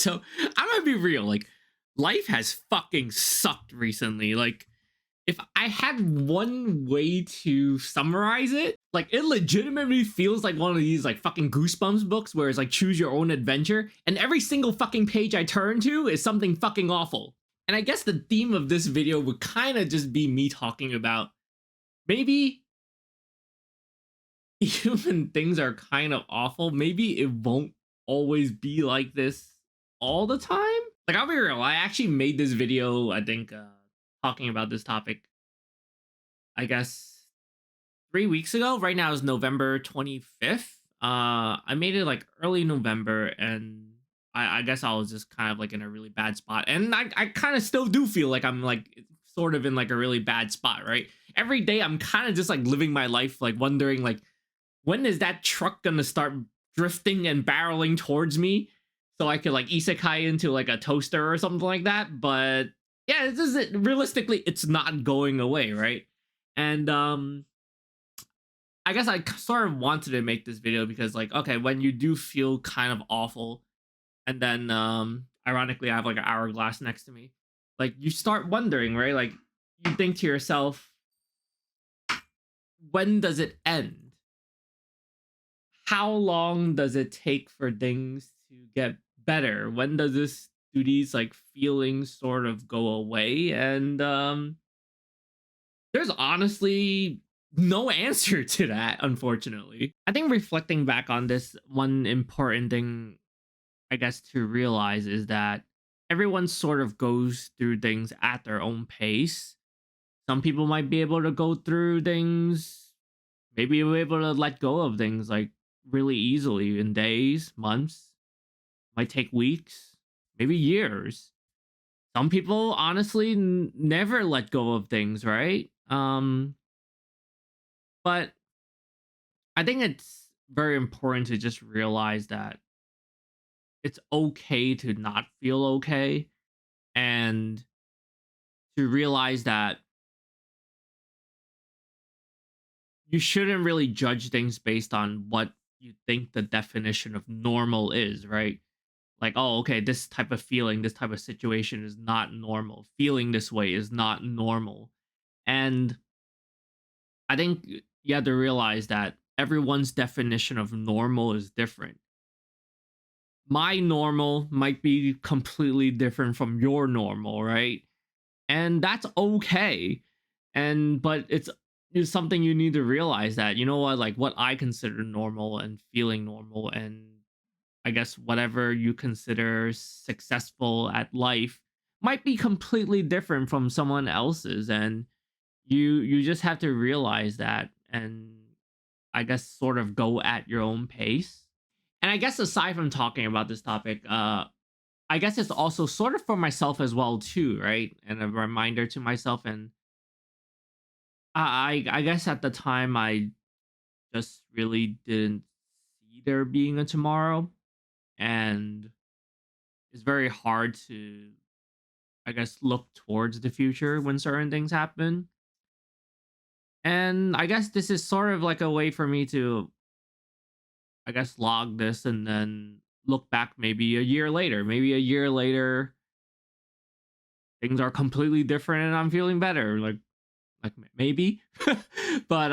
So I'm gonna be real. Like, life has fucking sucked recently. Like, if I had one way to summarize it, like, it legitimately feels like one of these like fucking Goosebumps books where it's like choose your own adventure, and every single fucking page I turn to is something fucking awful. And I guess the theme of this video would kind of just be me talking about maybe even things are kind of awful. Maybe it won't always be like this all the time. Like, I'll be real, I actually made this video, I think, talking about this topic, I guess 3 weeks ago. Right now is November 25th. I made it like early November, and I guess I was just kind of like in a really bad spot. And I kind of still do feel like I'm like sort of in like a really bad spot, right? Every day I'm kind of just like living my life, like wondering like, when is that truck gonna start drifting and barreling towards me so I could like isekai into like a toaster or something like that? But yeah, it's just realistically, it's not going away, right? And I guess I sort of wanted to make this video because, like, okay, when you do feel kind of awful, and then ironically I have like an hourglass next to me, like, you start wondering, right? Like, you think to yourself, when does it end? How long does it take for things to get better? When does this do these like feelings sort of go away? And there's honestly no answer to that, unfortunately. I think reflecting back on this, one important thing I guess to realize is that everyone sort of goes through things at their own pace. Some people might be able to go through things, maybe you're able to let go of things like really easily in days, months, might take weeks, maybe years. Some people honestly never let go of things, right? But I think it's very important to just realize that it's okay to not feel okay, and to realize that you shouldn't really judge things based on what you think the definition of normal is, right? Like, oh, okay, this type of feeling, this type of situation is not normal. Feeling this way is not normal. And I think you have to realize that everyone's definition of normal is different. My normal might be completely different from your normal, right? And that's okay. And but it's something you need to realize that, you know what, like, what I consider normal and feeling normal, and I guess whatever you consider successful at life might be completely different from someone else's. And you just have to realize that, and I guess sort of go at your own pace. And I guess aside from talking about this topic, I guess it's also sort of for myself as well too, right? And a reminder to myself. And I guess at the time I just really didn't see there being a tomorrow, and it's very hard to, I guess, look towards the future when certain things happen. And I guess this is sort of like a way for me to, I guess, log this and then look back maybe a year later. Maybe a year later, things are completely different and I'm feeling better. Like maybe. But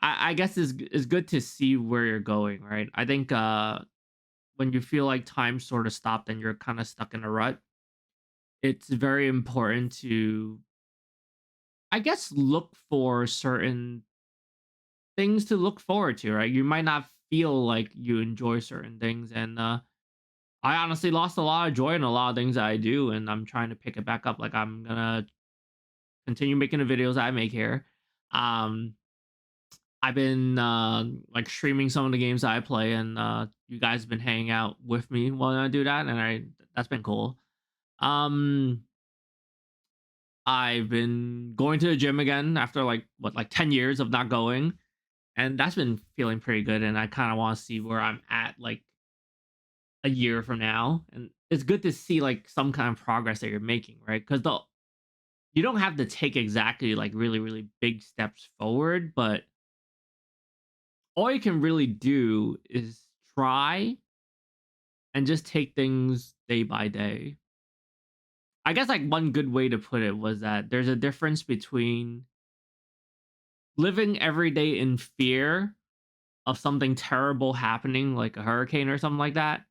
I guess it's good to see where you're going, right? I think when you feel like time sort of stopped and you're kind of stuck in a rut, it's very important to, I guess, look for certain things to look forward to, right? You might not feel like you enjoy certain things. And I honestly lost a lot of joy in a lot of things that I do, and I'm trying to pick it back up. Like, I'm gonna continue making the videos I make here. Um, I've been like streaming some of the games that I play, and you guys have been hanging out with me while I do that, and that's been cool. Um, I've been going to the gym again after like what, like 10 years of not going, and that's been feeling pretty good. And I kind of want to see where I'm at like a year from now. And it's good to see like some kind of progress that you're making, right? Because the you don't have to take exactly like really really big steps forward, but all you can really do is try and just take things day by day. I guess like one good way to put it was that there's a difference between living every day in fear of something terrible happening, like a hurricane or something like that,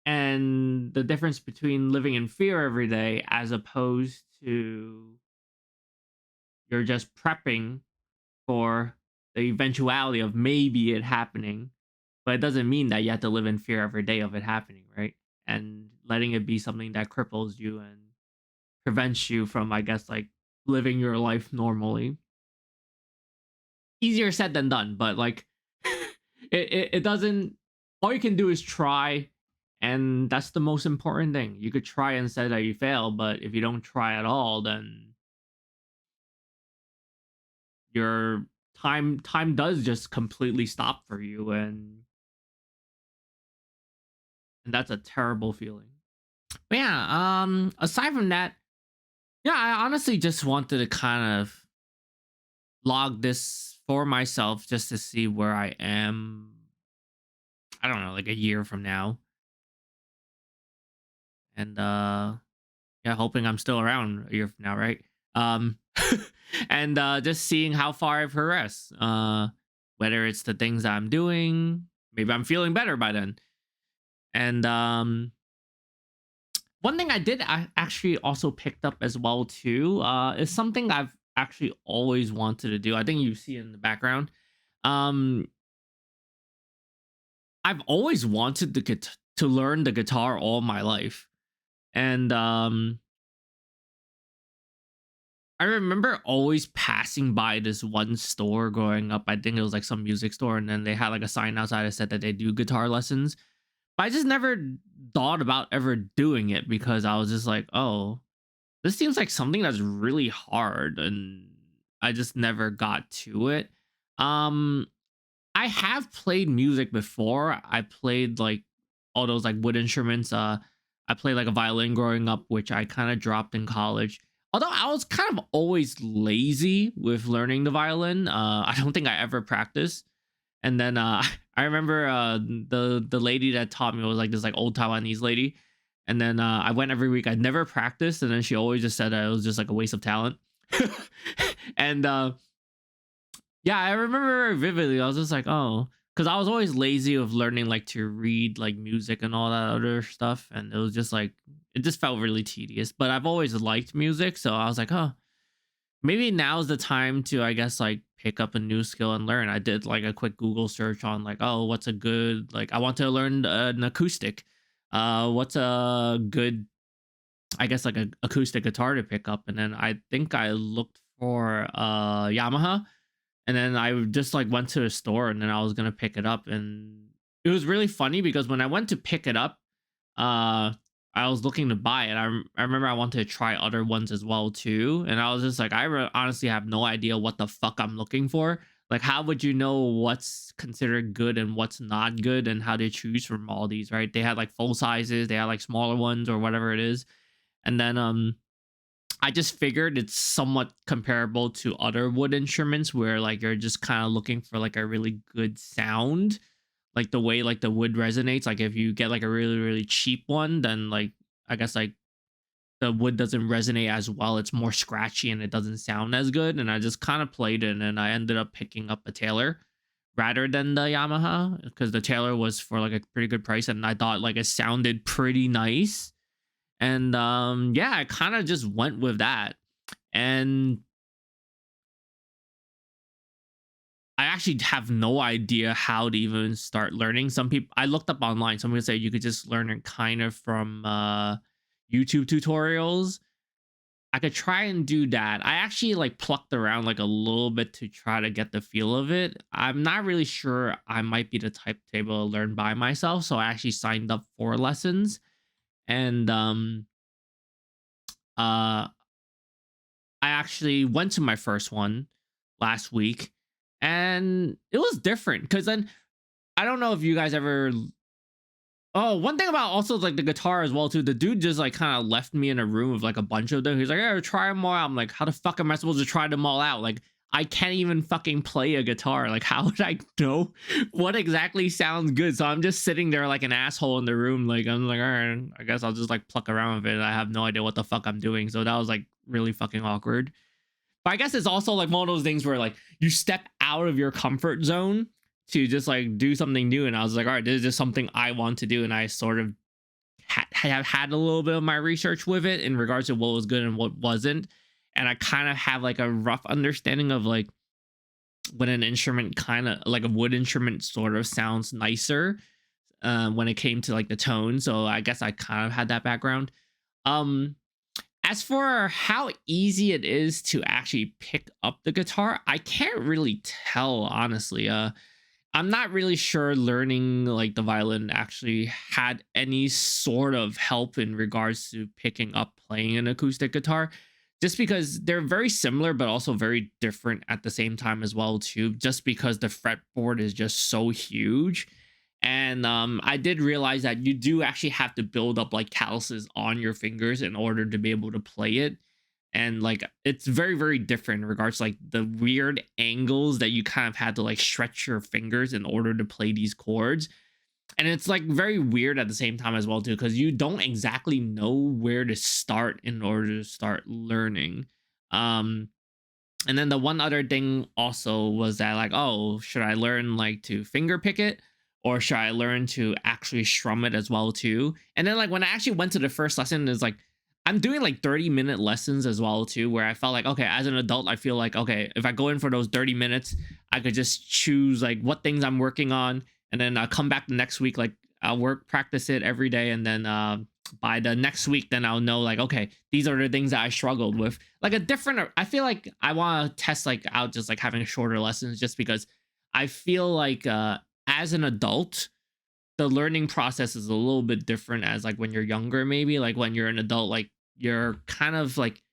and the difference between living in fear every day as opposed to you're just prepping for the eventuality of maybe it happening, but it doesn't mean that you have to live in fear every day of it happening, right? And letting it be something that cripples you and prevents you from, I guess, like living your life normally. Easier said than done, but like it doesn't. All you can do is try, and that's the most important thing. You could try and say that you fail, but if you don't try at all, then your time does just completely stop for you, and that's a terrible feeling. But yeah, aside from that, yeah, I honestly just wanted to kind of log this for myself just to see where I am. I don't know, like a year from now, and yeah, hoping I'm still around a year from now, right? Um, and just seeing how far I've progressed. Whether it's the things I'm doing, maybe I'm feeling better by then. And one thing I actually also picked up as well too is something I've actually always wanted to do. I think you see it in the background. Um, I've always wanted to learn the guitar all my life, and I remember always passing by this one store growing up. I think it was like some music store, and then they had like a sign outside that said that they do guitar lessons. But I just never thought about ever doing it because I was just like, oh, this seems like something that's really hard, and I just never got to it. Um, I have played music before. I played like all those like wood instruments. I played like a violin growing up, which I kind of dropped in college. Although I was kind of always lazy with learning the violin. I don't think I ever practiced. And then I remember the lady that taught me was like this like old Taiwanese lady. And then I went every week. I never practiced, and then she always just said that it was just like a waste of talent. And yeah, I remember very vividly. I was just like, oh, because I was always lazy of learning like to read like music and all that other stuff, and it was just like it just felt really tedious. But I've always liked music, so I was like, oh, maybe now's the time to, I guess, like pick up a new skill and learn. I did like a quick Google search on like, oh, what's a good like I want to learn an acoustic. What's a good, I guess, like a acoustic guitar to pick up, and then I think I looked for Yamaha, and then I just like went to a store, and then I was gonna pick it up, and it was really funny because when I went to pick it up, uh, I was looking to buy it. I remember I wanted to try other ones as well too, and I was just like, honestly have no idea what the fuck I'm looking for. Like, how would you know what's considered good and what's not good, and how to choose from all these? Right? They had like full sizes, they had like smaller ones or whatever it is, and then I just figured it's somewhat comparable to other wood instruments where like you're just kind of looking for like a really good sound, like the way like the wood resonates. Like if you get like a really cheap one, then like I guess like the wood doesn't resonate as well. It's more scratchy and it doesn't sound as good. And I just kind of played it, and I ended up picking up a Taylor rather than the Yamaha because the Taylor was for like a pretty good price, and I thought like it sounded pretty nice. And yeah, I kind of just went with that. And I actually have no idea how to even start learning. Some people, I looked up online, some people say you could just learn it kind of from YouTube tutorials. I could try and do that. I actually like plucked around like a little bit to try to get the feel of it. I'm not really sure I might be the type to be able to learn by myself, so I actually signed up for lessons. And uh I actually went to my first one last week, and it was different because then I don't know if you guys ever. Oh, one thing about also like the guitar as well too. The dude just like kind of left me in a room with like a bunch of them. He's like, "Yeah, try them all out." I'm like, "How the fuck am I supposed to try them all out?" Like, I can't even fucking play a guitar. Like, how would I know what exactly sounds good? So I'm just sitting there like an asshole in the room. Like, I'm like, all right, I guess I'll just like pluck around with it. I have no idea what the fuck I'm doing. So that was like really fucking awkward. But I guess it's also like one of those things where like you step out of your comfort zone to just like do something new. And I was like, all right, this is just something I want to do. And I sort of have had a little bit of my research with it in regards to what was good and what wasn't. And I kind of have like a rough understanding of like when an instrument kind of like a wood instrument sort of sounds nicer when it came to like the tone. So I guess I kind of had that background. Um, as for how easy it is to actually pick up the guitar, I can't really tell, honestly. I'm not really sure learning like the violin actually had any sort of help in regards to picking up playing an acoustic guitar, just because they're very similar but also very different at the same time as well too, just because the fretboard is just so huge. And I did realize that you do actually have to build up like calluses on your fingers in order to be able to play it. And like it's very, very different in regards to like the weird angles that you kind of had to like stretch your fingers in order to play these chords. And it's like very weird at the same time as well too, because you don't exactly know where to start in order to start learning. um and then the one other thing also was that like, oh, should I learn like to finger pick it, or should I learn to actually strum it as well too? And then like when I actually went to the first lesson, is like I'm doing like 30-minute lessons as well too, where I felt like, okay, as an adult, I feel like, okay, if I go in for those 30 minutes, I could just choose like what things I'm working on, and then I'll come back the next week, like I'll practice it every day, and then by the next week, then I'll know like, okay, these are the things that I struggled with. Like a different, I feel like I want to test like out just like having shorter lessons, just because I feel like as an adult, the learning process is a little bit different as like when you're younger, maybe like when you're an adult, like you're kind of like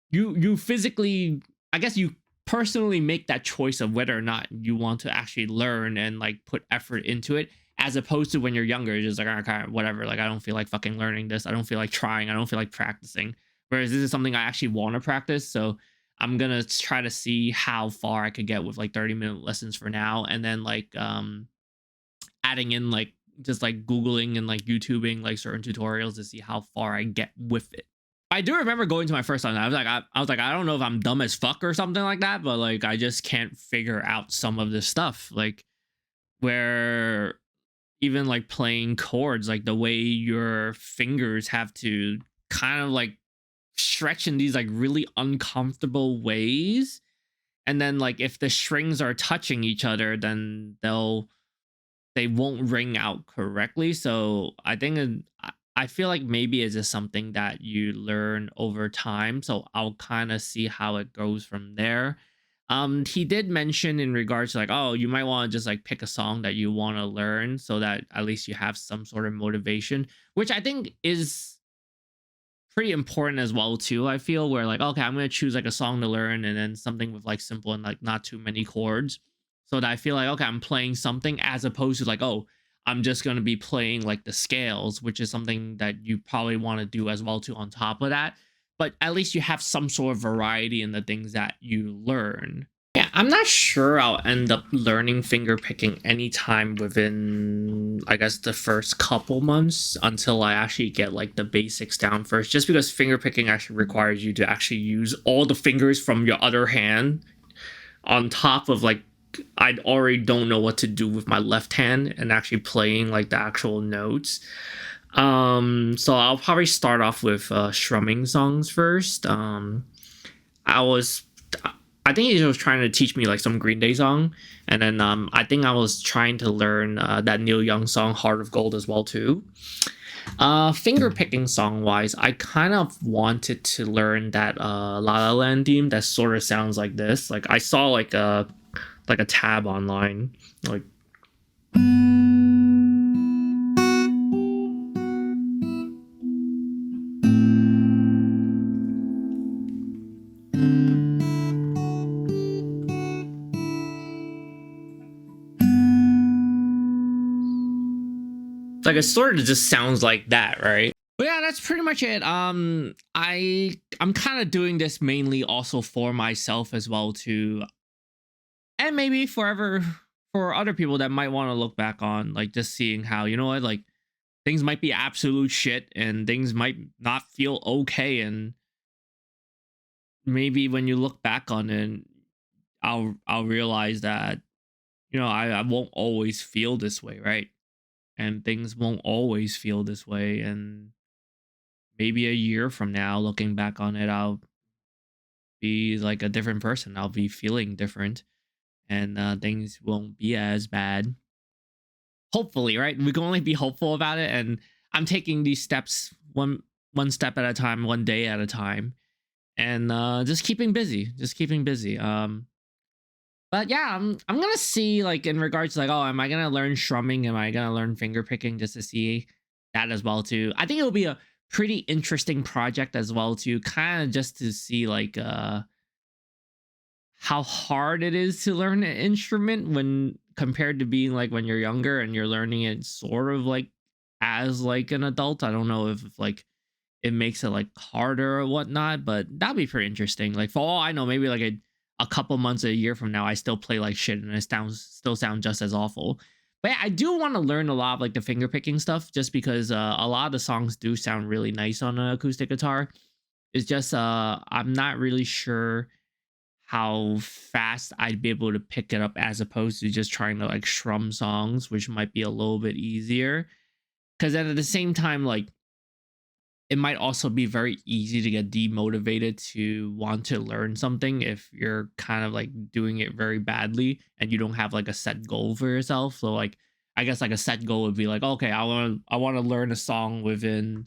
you physically, I guess you personally make that choice of whether or not you want to actually learn and like put effort into it, as opposed to when you're younger, it's just like, okay, whatever, like I don't feel like fucking learning this, I don't feel like trying, I don't feel like practicing. Whereas this is something I actually want to practice, so I'm gonna try to see how far I could get with like 30-minute lessons for now, and then like adding in like just like googling and like youtubing like certain tutorials to see how far I get with it. I do remember going to my first time. I was like, I don't know if I'm dumb as fuck or something like that, but like I just can't figure out some of this stuff. Like where even like playing chords, like the way your fingers have to kind of like stretch in these like really uncomfortable ways. And then like if the strings are touching each other, then they won't ring out correctly. So I think I feel like maybe it's just something that you learn over time. So I'll kind of see how it goes from there. He did mention in regards to like, oh, you might want to just like pick a song that you want to learn so that at least you have some sort of motivation, which I think is pretty important as well too. I feel where like, okay, I'm gonna choose like a song to learn, and then something with like simple and like not too many chords, so that I feel like, okay, I'm playing something, as opposed to like, oh, I'm just gonna be playing like the scales, which is something that you probably want to do as well too on top of that. But at least you have some sort of variety in the things that you learn. Yeah, I'm not sure I'll end up learning finger picking anytime within, I guess, the first couple months, until I actually get like the basics down first. Just because finger picking actually requires you to actually use all the fingers from your other hand on top of like, I already don't know what to do with my left hand and actually playing like the actual notes. So I'll probably start off with strumming songs first. I was I think he was trying to teach me like some Green Day song, and then I think I was trying to learn that Neil Young song "Heart of Gold" as well too. Finger picking song wise, I kind of wanted to learn that La La Land theme that sort of sounds like this. Like I saw like a tab online, like. Like it sort of just sounds like that, right? But yeah, that's pretty much it. I'm kind of doing this mainly also for myself as well too, and maybe forever for other people that might want to look back on, like just seeing how, you know what, like things might be absolute shit and things might not feel okay, and maybe when you look back on it, I'll realize that, you know, I won't always feel this way, right? And things won't always feel this way, and maybe a year from now looking back on it, I'll be like a different person. I'll be feeling different, and things won't be as bad. Hopefully, right? We can only be hopeful about it, and I'm taking these steps one step at a time, one day at a time, and just keeping busy, just keeping busy. But yeah, I'm gonna see, like, in regards to, like, oh, am I gonna learn strumming? Am I gonna learn finger picking just to see that as well too? I think it'll be a pretty interesting project as well too, kind of just to see like how hard it is to learn an instrument when compared to being like when you're younger and you're learning it sort of like as like an adult. I don't know if like it makes it like harder or whatnot, but that'd be pretty interesting. Like for all I know, maybe like a couple months, a year from now, I still play like shit and it sounds still sound just as awful. But yeah, I do want to learn a lot of like the finger picking stuff just because a lot of the songs do sound really nice on an acoustic guitar. It's just I'm not really sure how fast I'd be able to pick it up as opposed to just trying to like strum songs, which might be a little bit easier. Because then at the same time, like it might also be very easy to get demotivated to want to learn something if you're kind of like doing it very badly and you don't have like a set goal for yourself. So like I guess like a set goal would be like, okay, I want to learn a song within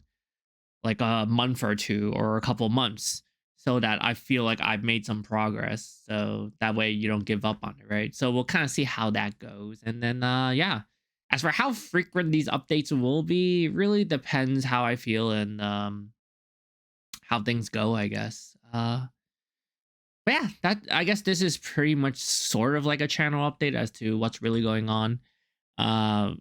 like a month or two or a couple months so that I feel like I've made some progress. So that way you don't give up on it, right? So we'll kind of see how that goes. And then yeah. As for how frequent these updates will be, really depends how I feel and how things go, I guess. But yeah, that I guess this is pretty much sort of like a channel update as to what's really going on. Uh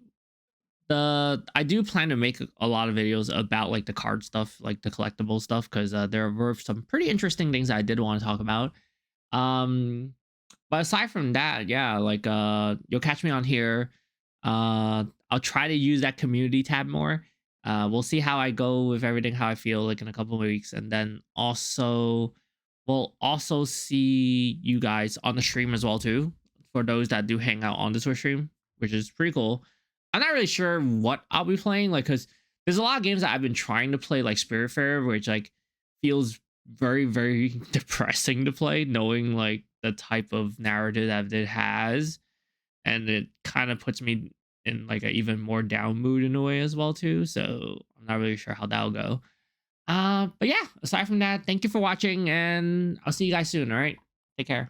the I do plan to make a lot of videos about like the card stuff, like the collectible stuff, because there were some pretty interesting things I did want to talk about. Um, but aside from that, yeah, like you'll catch me on here. I'll try to use that community tab more. We'll see how I go with everything, how I feel like in a couple of weeks, and then also we'll also see you guys on the stream as well too. For those that do hang out on the Twitch stream, which is pretty cool. I'm not really sure what I'll be playing, like, because there's a lot of games that I've been trying to play, like Spiritfarer, which like feels very, very depressing to play, knowing like the type of narrative that it has, and it kind of puts me in like a even more down mood in a way as well too. So I'm not really sure how that'll go. But yeah, aside from that, thank you for watching, and I'll see you guys soon. All right, take care.